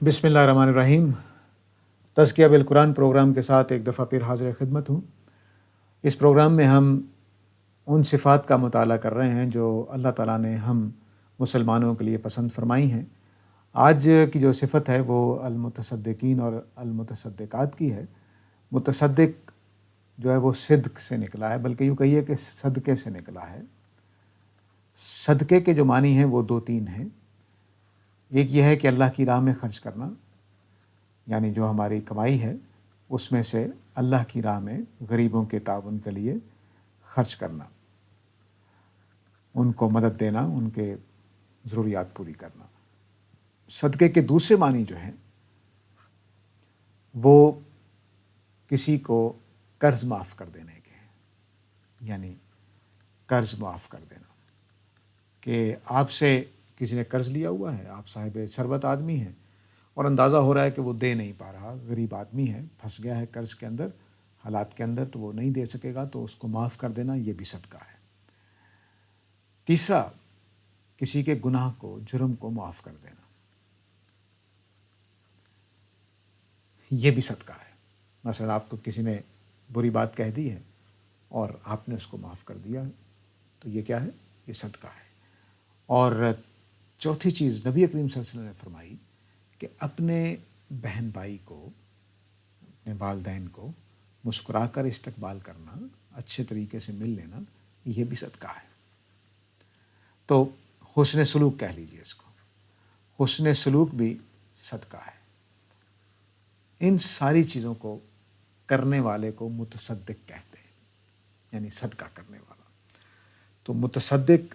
بسم اللہ الرحمن الرحیم۔ تزکیہ بالقرآن پروگرام کے ساتھ ایک دفعہ پھر حاضر خدمت ہوں۔ اس پروگرام میں ہم ان صفات کا مطالعہ کر رہے ہیں جو اللہ تعالیٰ نے ہم مسلمانوں کے لیے پسند فرمائی ہیں۔ آج کی جو صفت ہے وہ المتصدقین اور المتصدقات کی ہے۔ متصدق جو ہے وہ صدق سے نکلا ہے، بلکہ یوں کہیے کہ صدقے سے نکلا ہے۔ صدقے کے جو معنی ہیں وہ دو تین ہیں۔ ایک یہ ہے کہ اللہ کی راہ میں خرچ کرنا، یعنی جو ہماری کمائی ہے اس میں سے اللہ کی راہ میں غریبوں کے تعاون کے لیے خرچ کرنا، ان کو مدد دینا، ان کے ضروریات پوری کرنا۔ صدقے کے دوسرے معنی جو ہیں وہ کسی کو قرض معاف کر دینے کے ہیں، یعنی قرض معاف کر دینا کہ آپ سے کسی نے قرض لیا ہوا ہے، آپ صاحب ثروت آدمی ہیں اور اندازہ ہو رہا ہے کہ وہ دے نہیں پا رہا، غریب آدمی ہے، پھنس گیا ہے قرض کے اندر، حالات کے اندر، تو وہ نہیں دے سکے گا، تو اس کو معاف کر دینا، یہ بھی صدقہ ہے۔ تیسرا، کسی کے گناہ کو، جرم کو معاف کر دینا، یہ بھی صدقہ ہے۔ مثلا آپ کو کسی نے بری بات کہہ دی ہے اور آپ نے اس کو معاف کر دیا، تو یہ کیا ہے؟ یہ صدقہ ہے۔ اور چوتھی چیز نبی کریم صلی اللہ علیہ وسلم نے فرمائی کہ اپنے بہن بھائی کو، اپنے والدین کو مسکرا کر استقبال کرنا، اچھے طریقے سے مل لینا، یہ بھی صدقہ ہے۔ تو حسن سلوک کہہ لیجیے اس کو، حسن سلوک بھی صدقہ ہے۔ ان ساری چیزوں کو کرنے والے کو متصدق کہتے ہیں، یعنی صدقہ کرنے والا۔ تو متصدق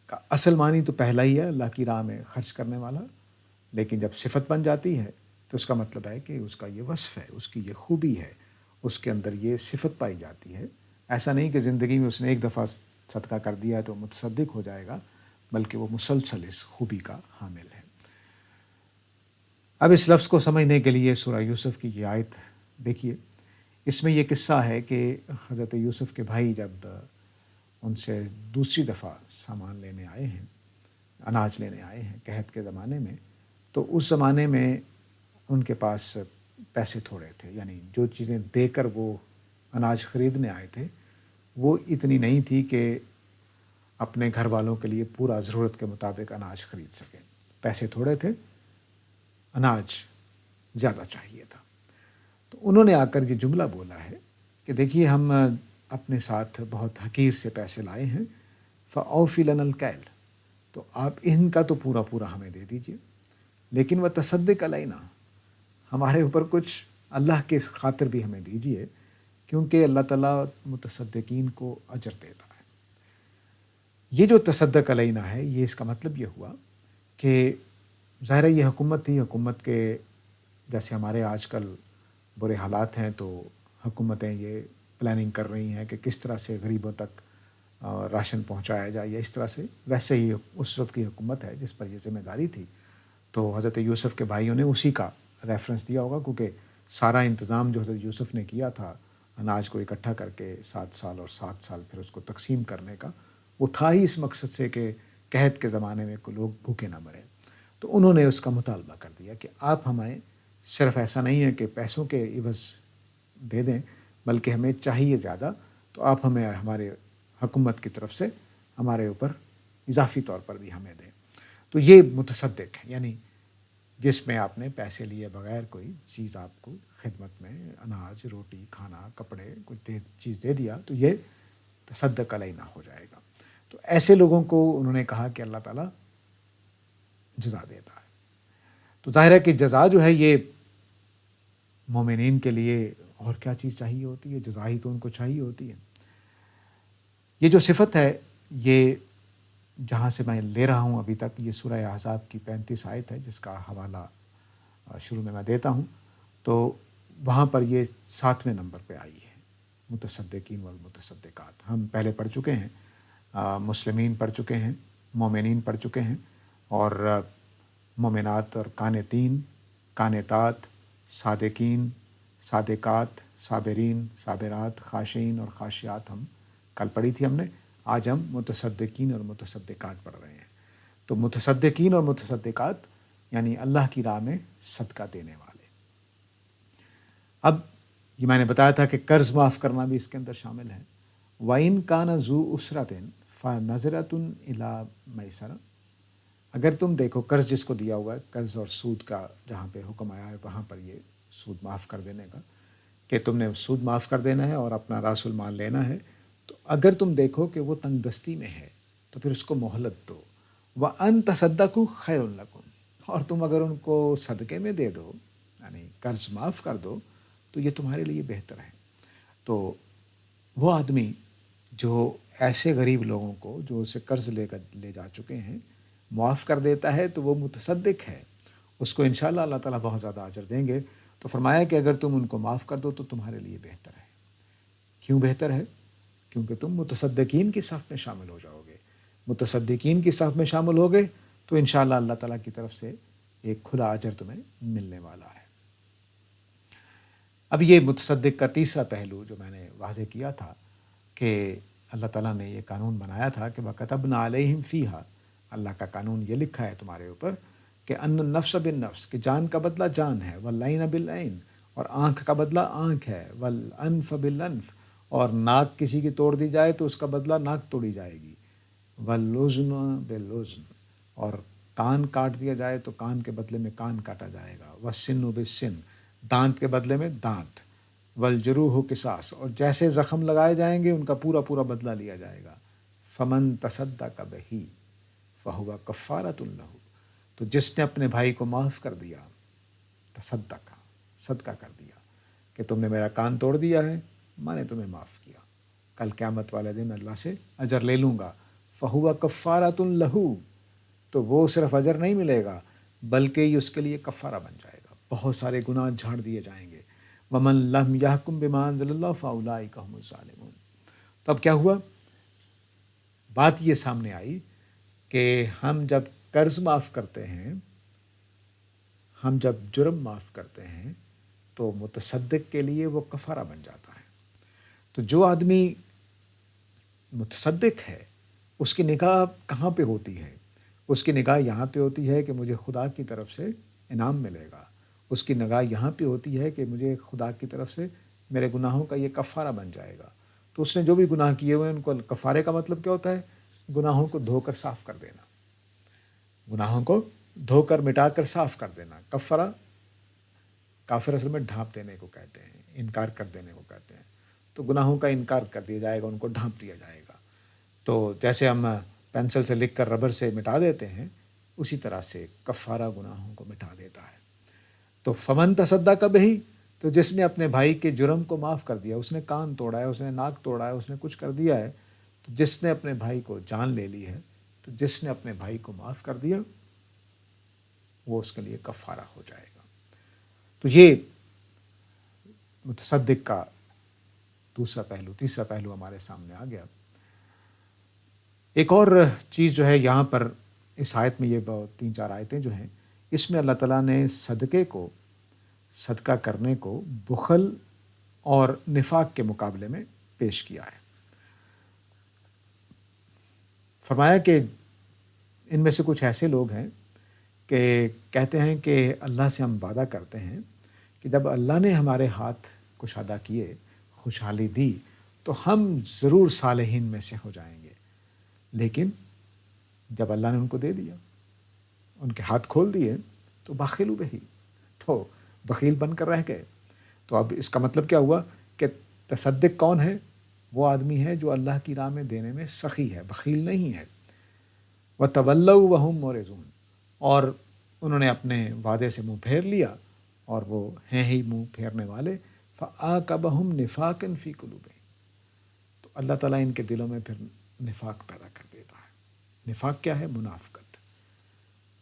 کا اصل معنی تو پہلا ہی ہے، اللہ کی راہ میں خرچ کرنے والا، لیکن جب صفت بن جاتی ہے تو اس کا مطلب ہے کہ اس کا یہ وصف ہے، اس کی یہ خوبی ہے، اس کے اندر یہ صفت پائی جاتی ہے۔ ایسا نہیں کہ زندگی میں اس نے ایک دفعہ صدقہ کر دیا ہے تو متصدق ہو جائے گا، بلکہ وہ مسلسل اس خوبی کا حامل ہے۔ اب اس لفظ کو سمجھنے کے لیے سورہ یوسف کی یہ آیت دیکھیے۔ اس میں یہ قصہ ہے کہ حضرت یوسف کے بھائی جب ان سے دوسری دفعہ سامان لینے آئے ہیں، اناج لینے آئے ہیں قحط کے زمانے میں، تو اس زمانے میں ان کے پاس پیسے تھوڑے تھے، یعنی جو چیزیں دے کر وہ اناج خریدنے آئے تھے وہ اتنی نہیں تھی کہ اپنے گھر والوں کے لیے پورا ضرورت کے مطابق اناج خرید سکیں۔ پیسے تھوڑے تھے، اناج زیادہ چاہیے تھا۔ تو انہوں نے آ کر یہ جملہ بولا ہے کہ دیکھیے ہم اپنے ساتھ بہت حقیر سے پیسے لائے ہیں، فَأَوْفِ لَنَا الْكَيْلَ، تو آپ ان کا تو پورا پورا ہمیں دے دیجئے، لیکن وَتَصَدَّقْ عَلَيْنَا، ہمارے اوپر کچھ اللہ کے خاطر بھی ہمیں دیجئے، کیونکہ اللہ تعالیٰ متصدقین کو اجر دیتا ہے۔ یہ جو تصدق علینا ہے، یہ اس کا مطلب یہ ہوا کہ ظاہر ہے یہ حکومت تھی، حکومت کے جیسے ہمارے آج کل برے حالات ہیں تو حکومتیں یہ پلاننگ کر رہی ہیں کہ کس طرح سے غریبوں تک راشن پہنچایا جائے یا اس طرح سے، ویسے ہی اس وقت کی حکومت ہے جس پر یہ ذمہ داری تھی، تو حضرت یوسف کے بھائیوں نے اسی کا ریفرنس دیا ہوگا، کیونکہ سارا انتظام جو حضرت یوسف نے کیا تھا اناج کو اکٹھا کر کے 7 سال اور 7 سال پھر اس کو تقسیم کرنے کا، وہ تھا ہی اس مقصد سے کہ قحط کے زمانے میں کوئی لوگ بھوکے نہ مریں۔ تو انہوں نے اس کا مطالبہ کر دیا کہ آپ ہمیں صرف ایسا نہیں ہے کہ پیسوں کے عوض دے دیں، بلکہ ہمیں چاہیے زیادہ، تو آپ ہمیں ہمارے حکومت کی طرف سے ہمارے اوپر اضافی طور پر بھی ہمیں دیں۔ تو یہ متصدق ہے، یعنی جس میں آپ نے پیسے لیے بغیر کوئی چیز آپ کو خدمت میں اناج، روٹی، کھانا، کپڑے کوئی چیز دے دیا، تو یہ تصدق علینا ہو جائے گا۔ تو ایسے لوگوں کو انہوں نے کہا کہ اللہ تعالیٰ جزا دیتا ہے۔ تو ظاہر ہے کہ جزا جو ہے یہ مومنین کے لیے اور کیا چیز چاہیے ہوتی ہے، جزا ہی تو ان کو چاہیے ہوتی ہے۔ یہ جو صفت ہے، یہ جہاں سے میں لے رہا ہوں ابھی تک، یہ سورہ احزاب کی 35 آیت ہے جس کا حوالہ شروع میں دیتا ہوں، تو وہاں پر یہ 7ویں نمبر پہ آئی ہے، متصدقین والمتصدقات۔ ہم پہلے پڑھ چکے ہیں، مسلمین پڑھ چکے ہیں، مومنین پڑھ چکے ہیں، اور مومنات اور قانتین، قانتات، صادقین، صادقات، صابرین، صابرات، خاشعین اور خاشعات ہم کل پڑھی تھی ہم نے۔ آج ہم متصدقین اور متصدقات پڑھ رہے ہیں۔ تو متصدقین اور متصدقات یعنی اللہ کی راہ میں صدقہ دینے والے۔ اب یہ میں نے بتایا تھا کہ قرض معاف کرنا بھی اس کے اندر شامل ہے۔ وَإِن كَانَ ذُو عُسْرَةٍ فَنَظِرَةٌ إِلَىٰ مَيْسَرَةٍ، اگر تم دیکھو قرض جس کو دیا ہوا ہے، قرض اور سود کا جہاں پہ حکم آیا ہے وہاں پر یہ سود معاف کر دینے کا، کہ تم نے سود معاف کر دینا ہے اور اپنا راس المال لینا ہے، تو اگر تم دیکھو کہ وہ تنگ دستی میں ہے تو پھر اس کو مہلت دو۔ وَأَن تَصَدَّقُوا خَيْرٌ لَكُمْ، اور تم اگر ان کو صدقے میں دے دو، یعنی قرض معاف کر دو، تو یہ تمہارے لیے بہتر ہے۔ تو وہ آدمی جو ایسے غریب لوگوں کو جو اسے قرض لے جا چکے ہیں معاف کر دیتا ہے تو وہ متصدق ہے، اس کو انشاءاللہ اللہ تعالیٰ بہت زیادہ اجر دیں گے۔ تو فرمایا کہ اگر تم ان کو معاف کر دو تو تمہارے لیے بہتر ہے۔ کیوں بہتر ہے؟ کیونکہ تم متصدقین کی صف میں شامل ہو جاؤ گے۔ متصدقین کی صف میں شامل ہوگے تو انشاءاللہ اللہ تعالیٰ کی طرف سے ایک کھلا اجر تمہیں ملنے والا ہے۔ اب یہ متصدق کا تیسرا پہلو جو میں نے واضح کیا تھا کہ اللہ تعالیٰ نے یہ قانون بنایا تھا کہ وَكَتَبْنَا عَلَيْهِمْ فِيهَا، اللہ کا قانون یہ لکھا ہے تمہارے اوپر کہ ان النفس بالنفس، کہ جان کا بدلہ جان ہے، والعین بالعین، اور آنکھ کا بدلہ آنکھ ہے، والانف بالانف، اور ناک کسی کی توڑ دی جائے تو اس کا بدلہ ناک توڑی جائے گی، واللذن باللذن، اور کان کاٹ دیا جائے تو کان کے بدلے میں کان کاٹا جائے گا، والسن بالسن، دانت کے بدلے میں دانت، والجروح قصاص، اور جیسے زخم لگائے جائیں گے ان کا پورا پورا بدلہ لیا جائے گا۔ فمن تصدق بہ فہو کفارۃ لہ، تو جس نے اپنے بھائی کو معاف کر دیا، تصدق، صدقہ کر دیا کہ تم نے میرا کان توڑ دیا ہے، میں نے تمہیں معاف کیا، کل قیامت والے دن اللہ سے اجر لے لوں گا۔ فہو کفارۃ لہ، تو وہ صرف اجر نہیں ملے گا بلکہ یہ اس کے لیے کفارہ بن جائے گا، بہت سارے گناہ جھاڑ دیے جائیں گے۔ ومن لم یحکم بما انزل اللہ فاولئک هم الظالمون۔ تو اب کیا ہوا؟ بات یہ سامنے آئی کہ ہم جب قرض معاف کرتے ہیں، ہم جب جرم معاف کرتے ہیں تو متصدق کے لیے وہ کفارہ بن جاتا ہے۔ تو جو آدمی متصدق ہے اس کی نگاہ کہاں پہ ہوتی ہے؟ اس کی نگاہ یہاں پہ ہوتی ہے کہ مجھے خدا کی طرف سے انعام ملے گا، اس کی نگاہ یہاں پہ ہوتی ہے کہ مجھے خدا کی طرف سے میرے گناہوں کا یہ کفارہ بن جائے گا۔ تو اس نے جو بھی گناہ کیے ہوئے ہیں ان کو، کفارے کا مطلب کیا ہوتا ہے؟ گناہوں کو دھو کر صاف کر دینا، گناہوں کو دھو کر مٹا کر صاف کر دینا۔ کفارہ، کافر اصل میں ڈھانپ دینے کو کہتے ہیں، انکار کر دینے کو کہتے ہیں۔ تو گناہوں کا انکار کر دیا جائے گا، ان کو ڈھانپ دیا جائے گا۔ تو جیسے ہم پینسل سے لکھ کر ربر سے مٹا دیتے ہیں، اسی طرح سے کفارہ گناہوں کو مٹا دیتا ہے۔ تو فمن تصدق بہ، تو جس نے اپنے بھائی کے جرم کو معاف کر دیا، اس نے کان توڑا ہے، اس نے ناک توڑا ہے، اس نے کچھ کر دیا ہے، تو جس نے اپنے بھائی کو جان لے لی ہے، تو جس نے اپنے بھائی کو معاف کر دیا وہ اس کے لیے کفارہ ہو جائے گا۔ تو یہ متصدق کا دوسرا پہلو، تیسرا پہلو ہمارے سامنے آ گیا۔ ایک اور چیز جو ہے یہاں پر اس آیت میں، یہ 3-4 آیتیں جو ہیں، اس میں اللہ تعالیٰ نے صدقے کو، صدقہ کرنے کو بخل اور نفاق کے مقابلے میں پیش کیا ہے۔ فرمایا کہ ان میں سے کچھ ایسے لوگ ہیں کہ کہتے ہیں کہ اللہ سے ہم وعدہ کرتے ہیں کہ جب اللہ نے ہمارے ہاتھ کشادہ کیے، خوشحالی دی، تو ہم ضرور صالحین میں سے ہو جائیں گے۔ لیکن جب اللہ نے ان کو دے دیا، ان کے ہاتھ کھول دیے، تو بخیلوا بہ، تو بخیل بن کر رہ گئے۔ تو اب اس کا مطلب کیا ہوا کہ تصدق کون ہے؟ وہ آدمی ہے جو اللہ کی راہ میں دینے میں سخی ہے، بخیل نہیں ہے۔ وَتَوَلَّوْا وَهُمْ مُعْرِضُونَ، اور انہوں نے اپنے وعدے سے منہ پھیر لیا، اور وہ ہیں ہی منہ پھیرنے والے۔ فَعَاقَبَهُمْ نِفَاقًا فِي قُلُوبِهِمْ، تو اللہ تعالیٰ ان کے دلوں میں پھر نفاق پیدا کر دیتا ہے۔ نفاق کیا ہے؟ منافقت۔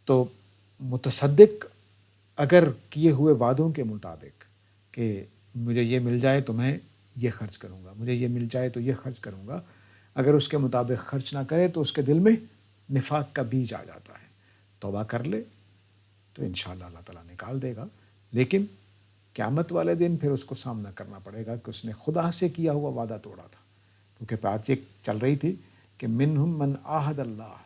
تو متصدق اگر کیے ہوئے وعدوں کے مطابق کہ مجھے یہ مل جائے تو میں یہ خرچ کروں گا، مجھے یہ مل جائے تو یہ خرچ کروں گا، اگر اس کے مطابق خرچ نہ کرے تو اس کے دل میں نفاق کا بیج آ جاتا ہے۔ توبہ کر لے تو انشاءاللہ اللہ تعالیٰ نکال دے گا، لیکن قیامت والے دن پھر اس کو سامنا کرنا پڑے گا کہ اس نے خدا سے کیا ہوا وعدہ توڑا تھا۔ کیونکہ بات یہ چل رہی تھی کہ منہم من عاہد اللہ،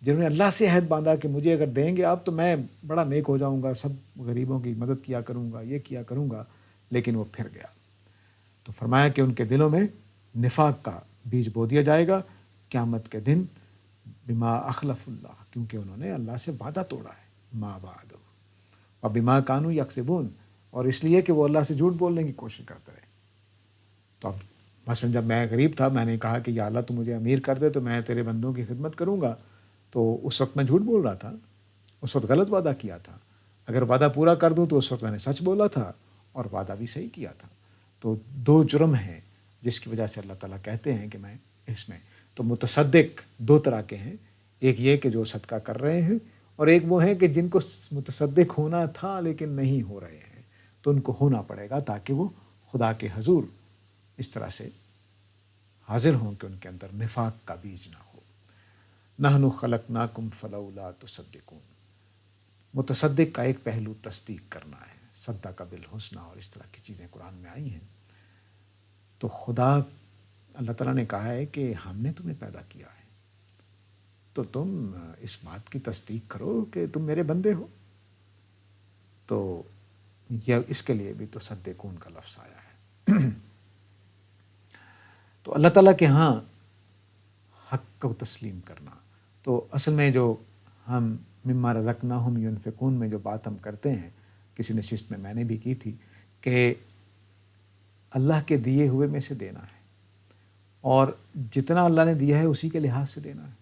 جنہوں نے اللہ سے عہد باندھا کہ مجھے اگر دیں گے آپ تو میں بڑا نیک ہو جاؤں گا، سب غریبوں کی مدد کیا کروں گا، یہ کیا کروں گا، لیکن وہ پھر گیا۔ تو فرمایا کہ ان کے دلوں میں نفاق کا بیج بو دیا جائے گا قیامت کے دن، بما اخلف اللہ، کیونکہ انہوں نے اللہ سے وعدہ توڑا ہے، ما وعدوا، اور بما کانوا یکسبون، اور اس لیے کہ وہ اللہ سے جھوٹ بولنے کی کوشش کرتے رہے۔ تو اب مثلا جب میں غریب تھا، میں نے کہا کہ یا اللہ تو مجھے امیر کر دے تو میں تیرے بندوں کی خدمت کروں گا، تو اس وقت میں جھوٹ بول رہا تھا، اس وقت غلط وعدہ کیا تھا۔ اگر وعدہ پورا کر دوں تو اس وقت میں نے سچ بولا تھا اور وعدہ بھی صحیح کیا تھا۔ تو دو جرم ہیں جس کی وجہ سے اللہ تعالیٰ کہتے ہیں کہ میں اس میں، تو متصدق دو طرح کے ہیں، ایک یہ کہ جو صدقہ کر رہے ہیں، اور ایک وہ ہیں کہ جن کو متصدق ہونا تھا لیکن نہیں ہو رہے ہیں، تو ان کو ہونا پڑے گا تاکہ وہ خدا کے حضور اس طرح سے حاضر ہوں کہ ان کے اندر نفاق کا بیج نہ ہو۔ نحن خلقناکم فلولا تصدقون، متصدق کا ایک پہلو تصدیق کرنا ہے، صدق بالحسنی اور اس طرح کی چیزیں قرآن میں آئی ہیں۔ تو خدا اللہ تعالیٰ نے کہا ہے کہ ہم نے تمہیں پیدا کیا ہے، تو تم اس بات کی تصدیق کرو کہ تم میرے بندے ہو۔ تو یہ اس کے لیے بھی تصدقون کا لفظ آیا ہے۔ تو اللہ تعالیٰ کے ہاں حق کو تسلیم کرنا، تو اصل میں جو ہم مما رزقناہم ینفقون میں جو بات ہم کرتے ہیں، کسی نشست میں نے بھی کی تھی کہ اللہ کے دیے ہوئے میں سے دینا ہے، اور جتنا اللہ نے دیا ہے اسی کے لحاظ سے دینا ہے۔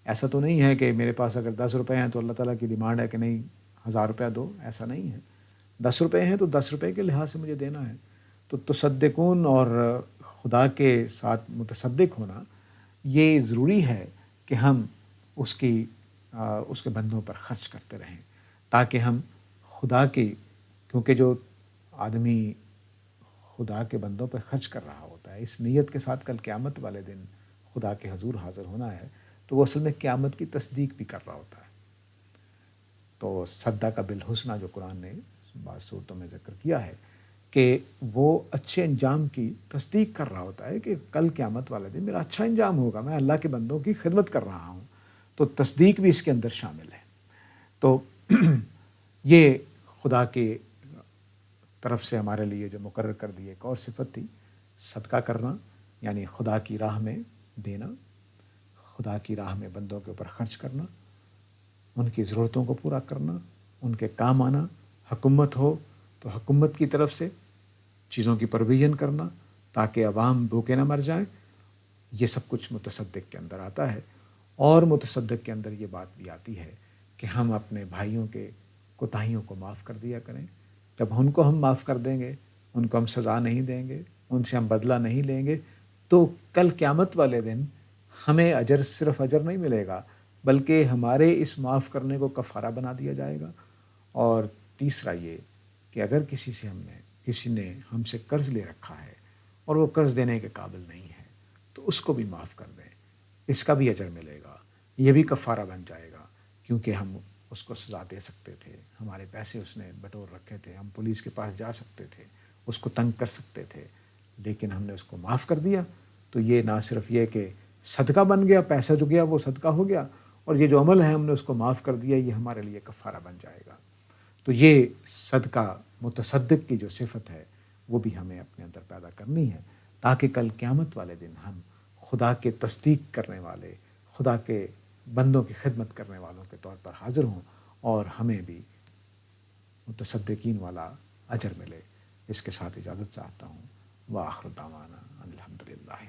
ایسا تو نہیں ہے کہ میرے پاس اگر 10 روپے ہیں تو اللہ تعالیٰ کی ڈیمانڈ ہے کہ نہیں 1000 روپیہ دو، ایسا نہیں ہے۔ 10 روپے ہیں تو 10 روپے کے لحاظ سے مجھے دینا ہے۔ تو تصدقون اور خدا کے ساتھ متصدق ہونا یہ ضروری ہے کہ ہم اس کے بندوں پر خرچ کرتے رہیں، تاکہ ہم خدا کی، کیونکہ جو آدمی خدا کے بندوں پر خرچ کر رہا ہوتا ہے اس نیت کے ساتھ کل قیامت والے دن خدا کے حضور حاضر ہونا ہے، تو وہ اصل میں قیامت کی تصدیق بھی کر رہا ہوتا ہے۔ تو صدق بالحسنی جو قرآن نے بعض صورتوں میں ذکر کیا ہے کہ وہ اچھے انجام کی تصدیق کر رہا ہوتا ہے کہ کل قیامت والے دن میرا اچھا انجام ہوگا، میں اللہ کے بندوں کی خدمت کر رہا ہوں، تو تصدیق بھی اس کے اندر شامل ہے۔ تو یہ خدا کے طرف سے ہمارے لیے جو مقرر کر دی ایک اور صفت تھی، صدقہ کرنا، یعنی خدا کی راہ میں دینا، خدا کی راہ میں بندوں کے اوپر خرچ کرنا، ان کی ضرورتوں کو پورا کرنا، ان کے کام آنا۔ حکومت ہو تو حکومت کی طرف سے چیزوں کی پرویژن کرنا تاکہ عوام بھوکے نہ مر جائیں، یہ سب کچھ متصدق کے اندر آتا ہے۔ اور متصدق کے اندر یہ بات بھی آتی ہے کہ ہم اپنے بھائیوں کے کوتاہیوں کو معاف کر دیا کریں۔ جب ان کو ہم معاف کر دیں گے، ان کو ہم سزا نہیں دیں گے، ان سے ہم بدلہ نہیں لیں گے، تو کل قیامت والے دن ہمیں اجر، صرف اجر نہیں ملے گا، بلکہ ہمارے اس معاف کرنے کو کفارہ بنا دیا جائے گا۔ اور تیسرا یہ کہ اگر کسی نے ہم سے قرض لے رکھا ہے اور وہ قرض دینے کے قابل نہیں ہے تو اس کو بھی معاف کر دیں، اس کا بھی اجر ملے گا، یہ بھی کفارہ بن جائے گا، کیونکہ ہم اس کو سزا دے سکتے تھے، ہمارے پیسے اس نے بٹور رکھے تھے، ہم پولیس کے پاس جا سکتے تھے، اس کو تنگ کر سکتے تھے، لیکن ہم نے اس کو معاف کر دیا۔ تو یہ نہ صرف یہ کہ صدقہ بن گیا، پیسہ جو گیا وہ صدقہ ہو گیا، اور یہ جو عمل ہے ہم نے اس کو معاف کر دیا، یہ ہمارے لیے کفارہ بن جائے گا۔ تو یہ صدقہ متصدق کی جو صفت ہے وہ بھی ہمیں اپنے اندر پیدا کرنی ہے، تاکہ کل قیامت والے دن ہم خدا کے تصدیق کرنے والے، خدا کے بندوں کی خدمت کرنے والوں کے طور پر حاضر ہوں، اور ہمیں بھی متصدقین والا اجر ملے۔ اس کے ساتھ اجازت چاہتا ہوں۔ وآخر دعوانا ان الحمد للہ۔